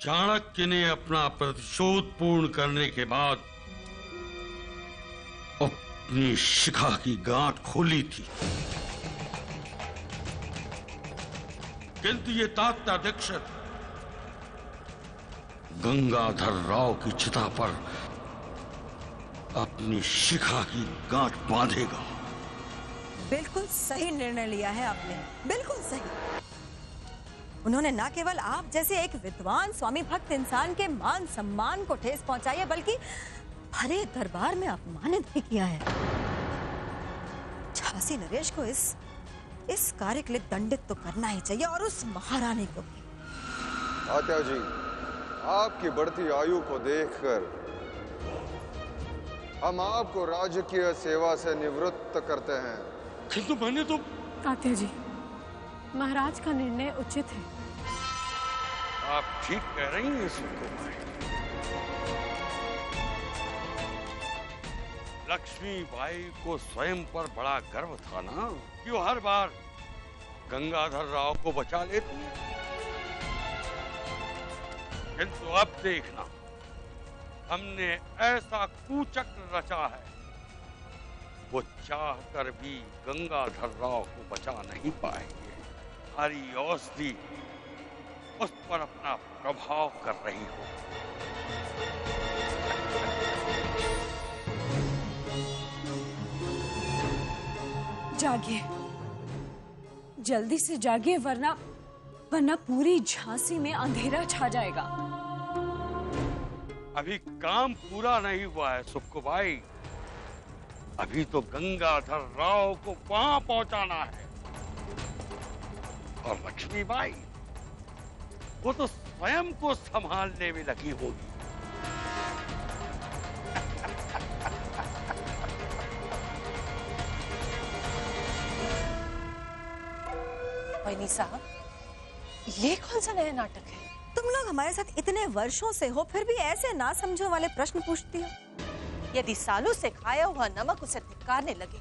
चाणक्य ने अपना प्रतिशोध पूर्ण करने के बाद अपनी शिखा की गांठ खोली थी, किंतु ये तात्या दीक्षित गंगाधर राव की चिता पर अपनी शिखा की गांठ बांधेगा। बिल्कुल सही निर्णय लिया है आपने, बिल्कुल सही। उन्होंने न केवल आप जैसे एक विद्वान स्वामी भक्त इंसान के मान सम्मान को ठेस पहुंचाई है, बल्कि भरे दरबार में अपमानित भी किया है। झांसी नरेश को इस कार्य के लिए दंडित तो करना ही चाहिए, और उस महारानी को भी। तात्या जी, आपकी बढ़ती आयु को देखकर हम आपको राजकीय सेवा से निवृत्त करते हैं। किंतु मैंने तो... तात्या जी, महाराज का निर्णय उचित है। आप ठीक कह रही हैं सुको भाई। लक्ष्मी बाई को स्वयं पर बड़ा गर्व था ना कि वो हर बार गंगाधर राव को बचा लेती है। किंतु अब देखना, हमने ऐसा कुचक्र रचा है, वो चाहकर भी गंगाधर राव को बचा नहीं पाएंगे। हरी औषधि उस पर अपना प्रभाव कर रही हो। जागिए, जल्दी से जागिए, वरना पूरी झांसी में अंधेरा छा जाएगा। अभी काम पूरा नहीं हुआ है सुक्कू भाई। अभी तो गंगाधर राव को वहां पहुंचाना है, और लक्ष्मी बाई वो तो स्वयं को संभालने में लगी होगी। वैनी साहब, ये कौन सा नया नाटक है? तुम लोग हमारे साथ इतने वर्षों से हो, फिर भी ऐसे ना समझो वाले प्रश्न पूछती हो। यदि सालों से खाया हुआ नमक उसे धिक्कारने लगे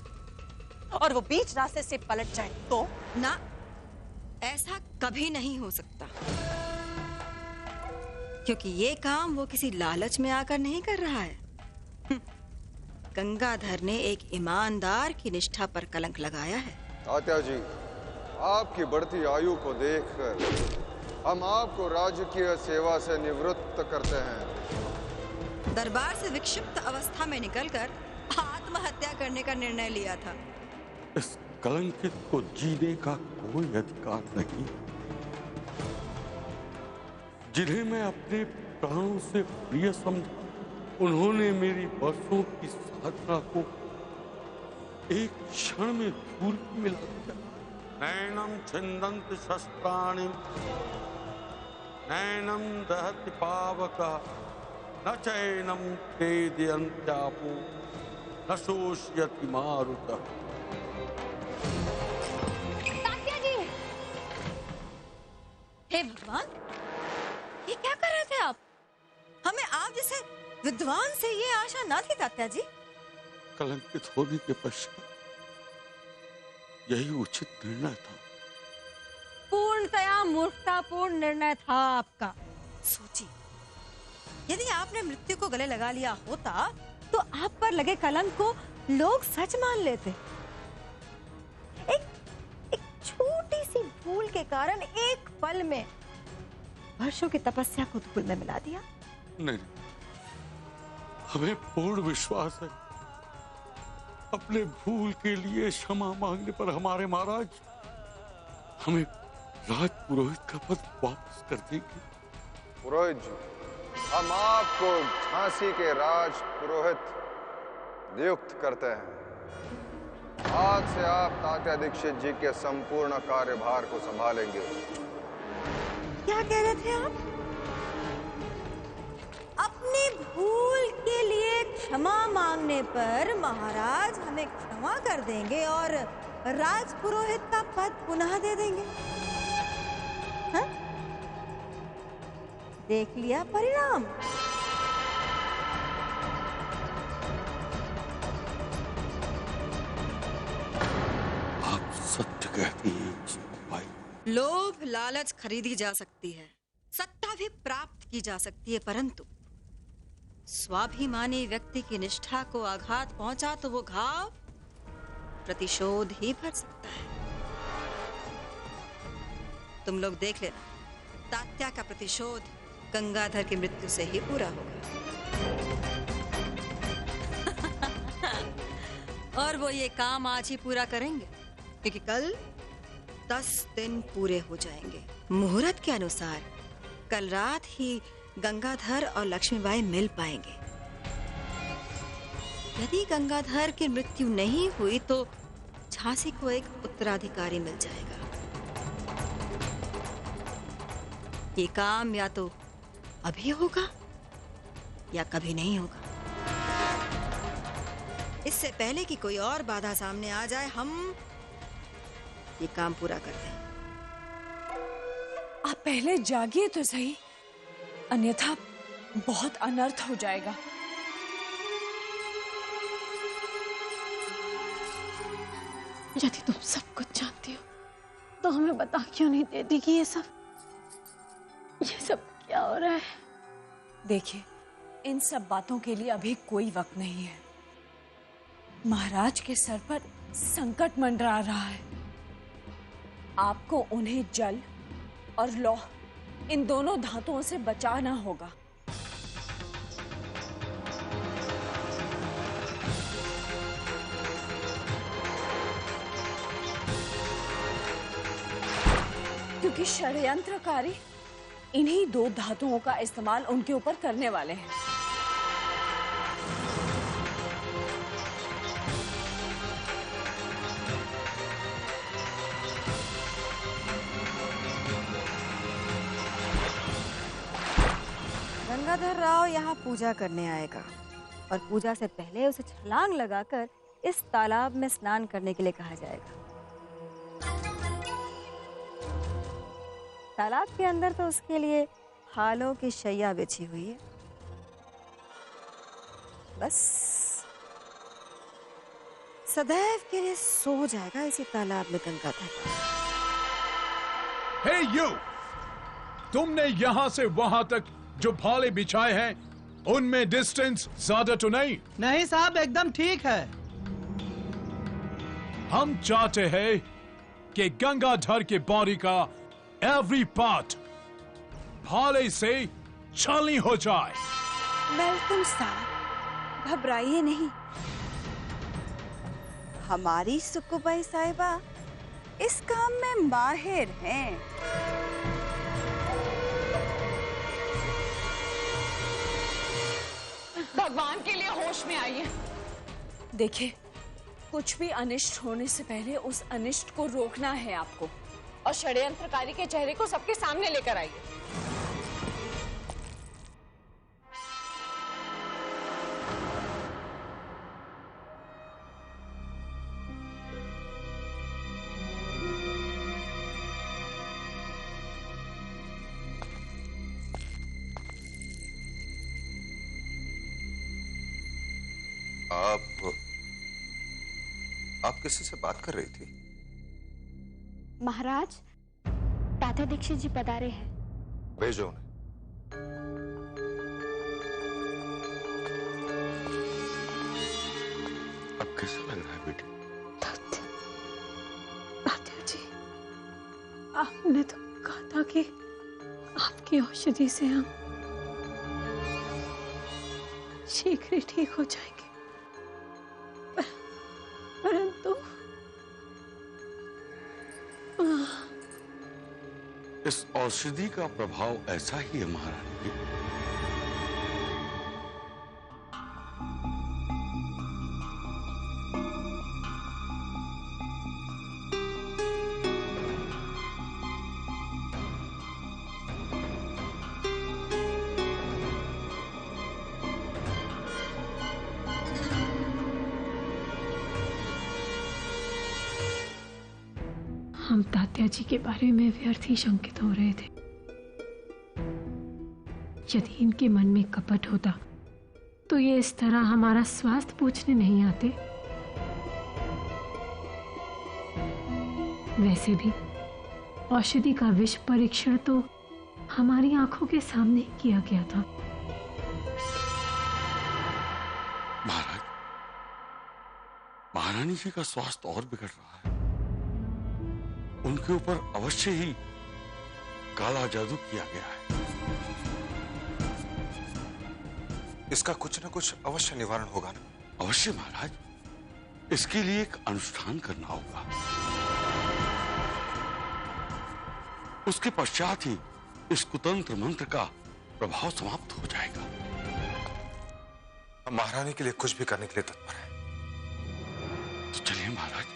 और वो बीच रास्ते से पलट जाए तो? ना, ऐसा कभी नहीं हो सकता, क्योंकि ये काम वो किसी लालच में आकर नहीं कर रहा है। गंगाधर ने एक ईमानदार की निष्ठा पर कलंक लगाया है। तात्या जी, आपकी बढ़ती आयु को देखकर हम आपको राजकीय सेवा से निवृत्त करते हैं। दरबार से विक्षिप्त अवस्था में निकलकर आत्महत्या करने का निर्णय लिया था। इस कलंकित को जीने का कोई अधिकार नहीं। जिन्हें मैं अपने प्राणों से प्रिय समझा, उन्होंने मेरी वर्षों की साधना को एक क्षण में धूल में मिला दिया। नैनम छिन्दन्ति शस्त्राणि नैनम दहति पावका न चैनम खेदयन्त्यापो न शोषयति मारुतः। तात्या जी! हे भगवान, ये क्या कर रहे थे आप? हमें आप जैसे विद्वान से ये आशा ना थी तात्या जी। कलंकित होने के पश्चात यही उचित निर्णय था। पूर्णतया मूर्खतापूर्ण निर्णय था आपका। सोचिए, यदि आपने मृत्यु को गले लगा लिया होता तो आप पर लगे कलंक को लोग सच मान लेते। एक छोटी सी भूल के कारण एक पल में वर्षों की तपस्या को धूल में मिला दिया। नहीं, हमें पूर्ण विश्वास है अपने भूल के लिए क्षमा मांगने पर हमारे महाराज हमें राज पुरोहित का पद वापस कर देंगे। पुरोहित जी, हम आपको झांसी के राज पुरोहित नियुक्त करते हैं। आज से आप तात्या दीक्षित जी के संपूर्ण कार्यभार को संभालेंगे। क्या कह रहे थे आप? अपनी भूल के लिए क्षमा मांगने पर महाराज हमें क्षमा कर देंगे और राज पुरोहित का पद पुनः दे देंगे। हाँ? देख लिया परिणाम। आप सत्य कहती हैं भाई। लोभ लालच खरीदी जा सकती है, सत्ता भी प्राप्त की जा सकती है, परंतु स्वाभिमानी व्यक्ति की निष्ठा को आघात पहुंचा तो वो घाव प्रतिशोध ही भर सकता है। तुम लोग देख लेना, तात्या का प्रतिशोध गंगाधर की मृत्यु से ही पूरा होगा। और वो ये काम आज ही पूरा करेंगे, क्योंकि कल 10 दिन पूरे हो जाएंगे। मुहूर्त के अनुसार कल रात ही गंगाधर और लक्ष्मीबाई मिल पाएंगे। यदि गंगाधर की मृत्यु नहीं हुई तो झांसी को एक उत्तराधिकारी मिल जाएगा। ये काम या तो अभी होगा या कभी नहीं होगा। इससे पहले कि कोई और बाधा सामने आ जाए, हम ये काम पूरा कर दें। आप पहले जागिए तो सही, अन्यथा बहुत अनर्थ हो जाएगा। यदि तुम सब कुछ जानती हो तो हमें बता क्यों नहीं देती कि ये सब क्या हो रहा है? देखिए, इन सब बातों के लिए अभी कोई वक्त नहीं है। महाराज के सर पर संकट मंडरा रहा है। आपको उन्हें जल और लौह, इन दोनों धातुओं से बचाना होगा। क्योंकि षड्यंत्रकारी इन्हीं 2 धातुओं का इस्तेमाल उनके ऊपर करने वाले हैं। गंगाधर राव यहाँ पूजा करने आएगा और पूजा से पहले उसे छलांग लगाकर इस तालाब में स्नान करने के लिए कहा जाएगा। तालाब के अंदर तो उसके लिए हालों की शैया बिछी हुई है। बस सदैव के लिए सो जाएगा इसी तालाब में गंगाधर। हे यू! तुमने यहाँ से वहाँ तक जो भाले बिछाए हैं, उनमें डिस्टेंस ज्यादा तो नहीं? नहीं साहब, एकदम ठीक है। हम चाहते हैं कि गंगाधर के बॉडी का एवरी पार्ट भाले से छलनी हो जाए। वेलकम साहब, घबराइए नहीं। हमारी सुकुबाई साहिबा इस काम में माहिर हैं। भगवान के लिए होश में आइए। देखिए, कुछ भी अनिष्ट होने से पहले उस अनिष्ट को रोकना है आपको, और षड्यंत्रकारी के चेहरे को सबके सामने लेकर आइए। आप किसी से बात कर रही थी? महाराज, तात्या दीक्षित जी पधारे हैं। भेजो उन्हें। अब कैसा लग रहा है बेटी? तात्या जी, आपने तो कहा था कि आपकी औषधि से हम शीघ्र ही ठीक हो जाएंगे, परंतु इस औषधि का प्रभाव ऐसा ही है महारानी। हम तात्या जी के बारे में व्यर्थ ही शंकित हो रहे थे। यदि इनके मन में कपट होता तो ये इस तरह हमारा स्वास्थ्य पूछने नहीं आते। वैसे भी औषधि का विष परीक्षण तो हमारी आंखों के सामने किया गया था। महाराज, महारानी जी का स्वास्थ्य और बिगड़ रहा है। उनके ऊपर अवश्य ही काला जादू किया गया है। इसका कुछ न कुछ अवश्य निवारण होगा ना? अवश्य महाराज, इसके लिए एक अनुष्ठान करना होगा। उसके पश्चात ही इस कुतंत्र मंत्र का प्रभाव समाप्त हो जाएगा। हम महारानी के लिए कुछ भी करने के लिए तत्पर हैं। तो चलिए महाराज।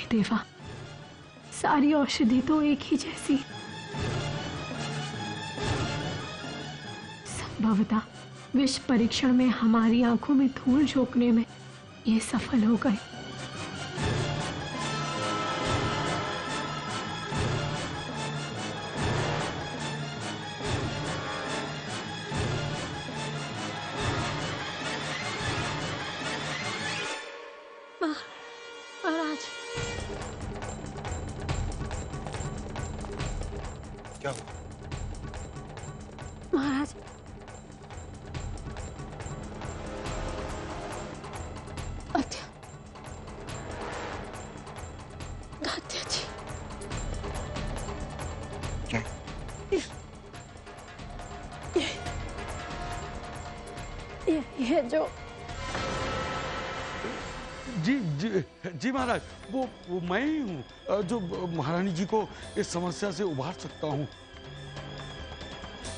देवा, सारी औषधि तो एक ही जैसी। संभवतः विष परीक्षण में हमारी आंखों में धूल झोंकने में ये सफल हो गए। महाराज, क्या हुआ? महाराज, दात्या जी, क्या? ये जो जी जी जी महाराज, वो मैं ही हूँ जो महारानी जी को इस समस्या से उबार सकता हूँ।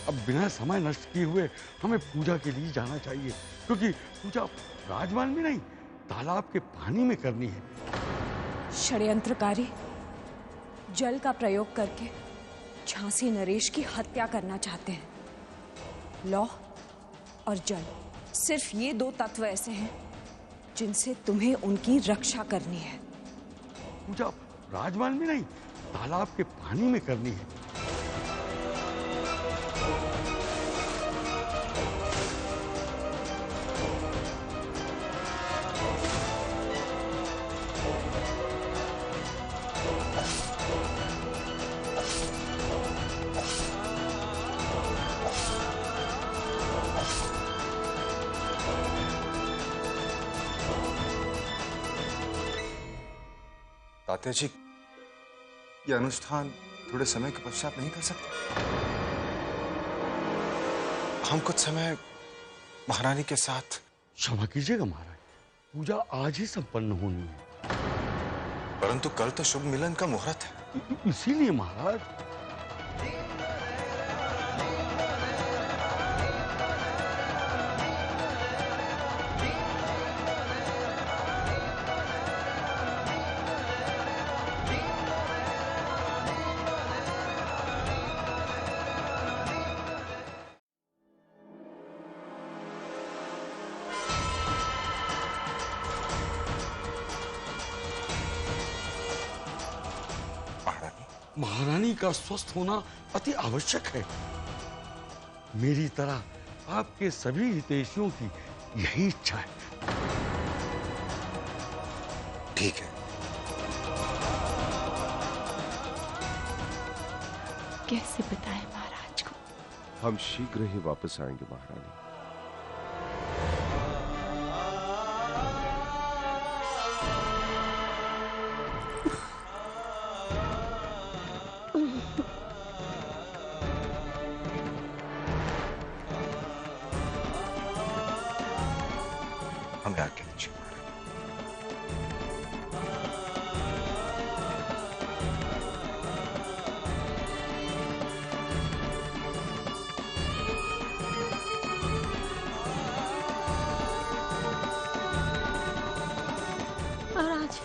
अब बिना समय नष्ट किए हुए हमें पूजा के लिए जाना चाहिए, क्योंकि पूजा राजमहल में नहीं, तालाब के पानी में करनी है। षड्यंत्रकारी जल का प्रयोग करके झांसी नरेश की हत्या करना चाहते हैं। लौह और जल, सिर्फ ये दो तत्व ऐसे हैं जिनसे तुम्हें उनकी रक्षा करनी है। पूजा राजमहल में नहीं, तालाब के पानी में करनी है। तात्या जी, ये अनुष्ठान थोड़े समय के पश्चात नहीं कर सकते? हम कुछ समय महारानी के साथ। क्षमा कीजिएगा महाराज, पूजा आज ही संपन्न होनी है। परंतु कल तो शुभ मिलन का मुहूर्त है। इसीलिए महाराज। महारानी का स्वस्थ होना अति आवश्यक है। मेरी तरह आपके सभी हितैषियों की यही इच्छा है। ठीक है। कैसे बताएं महाराज को? हम शीघ्र ही वापस आएंगे महारानी। हमें आज्ञा दीजिए। महाराज,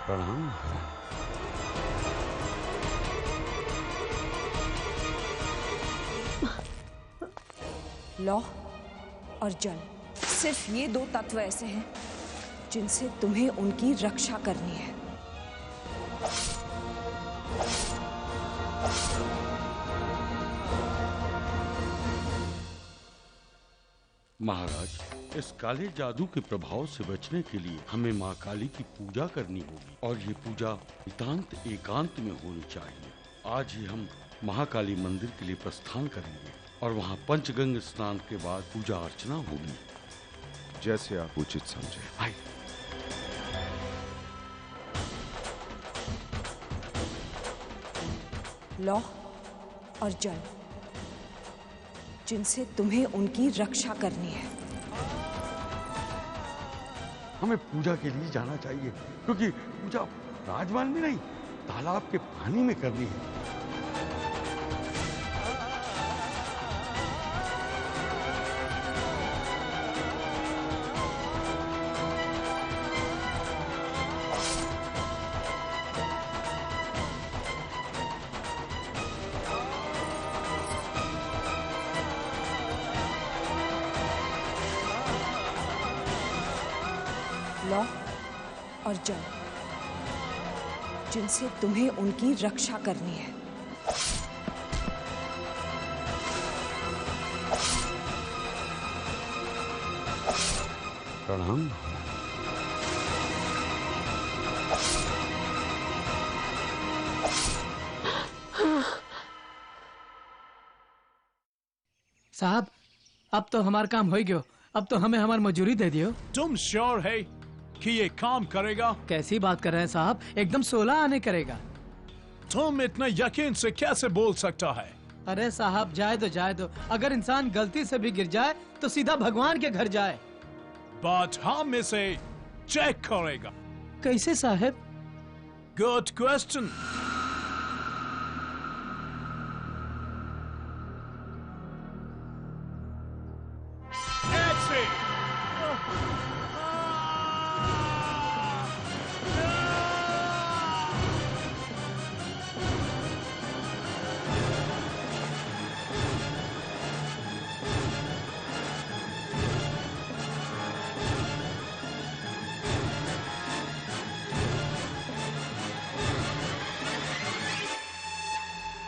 प्रणाम। लौह और जल, सिर्फ ये दो तत्व ऐसे हैं जिनसे तुम्हें उनकी रक्षा करनी है। महाराज, इस काले जादू के प्रभाव से बचने के लिए हमें माँ काली की पूजा करनी होगी और ये पूजा नितांत एकांत में होनी चाहिए। आज ही हम महाकाली मंदिर के लिए प्रस्थान करेंगे और वहाँ पंचगंग स्नान के बाद पूजा अर्चना होगी। जैसे आप उचित समझे। आइए। लौह और जल, जिनसे तुम्हें उनकी रक्षा करनी है। हमें पूजा के लिए जाना चाहिए, क्योंकि पूजा राजमहल में नहीं, तालाब के पानी में करनी है। लौह और जल, जिनसे तुम्हें उनकी रक्षा करनी है। प्रणाम। साहब, अब तो हमारा काम हो गयो। अब तो हमें हमारी मजूरी दे दियो। तुम श्योर है कि ये काम करेगा? कैसी बात कर रहे हैं साहब, एकदम 16 आने करेगा। तुम इतना यकीन से कैसे बोल सकता है? अरे साहब, जाए दो। अगर इंसान गलती से भी गिर जाए तो सीधा भगवान के घर जाए। बात हम में से चेक करेगा। कैसे साहब? Good question.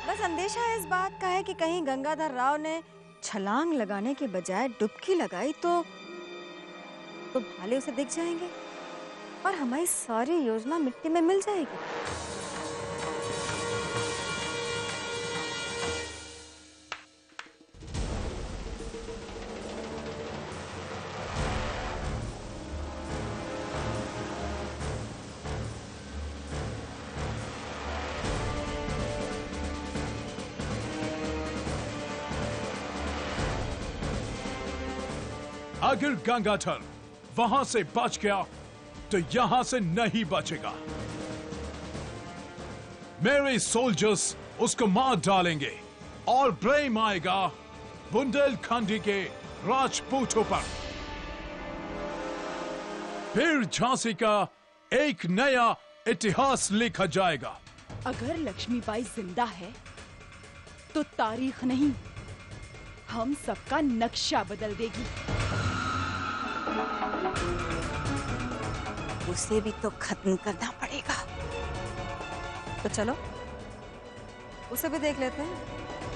बस अंदेशा इस बात का है कि कहीं गंगाधर राव ने छलांग लगाने के बजाय डुबकी लगाई तो भाले उसे दिख जाएंगे और हमारी सारी योजना मिट्टी में मिल जाएगी। अगर गंगाधर वहां से बच गया तो यहां से नहीं बचेगा। मेरे सोल्जर्स उसको मार डालेंगे और ब्लेम आएगा बुंदेलखंडी के राजपूतों पर। फिर झांसी का एक नया इतिहास लिखा जाएगा। अगर लक्ष्मीबाई जिंदा है तो तारीख नहीं, हम सबका नक्शा बदल देगी। उसे भी तो खत्म करना पड़ेगा। तो चलो उसे भी देख लेते हैं।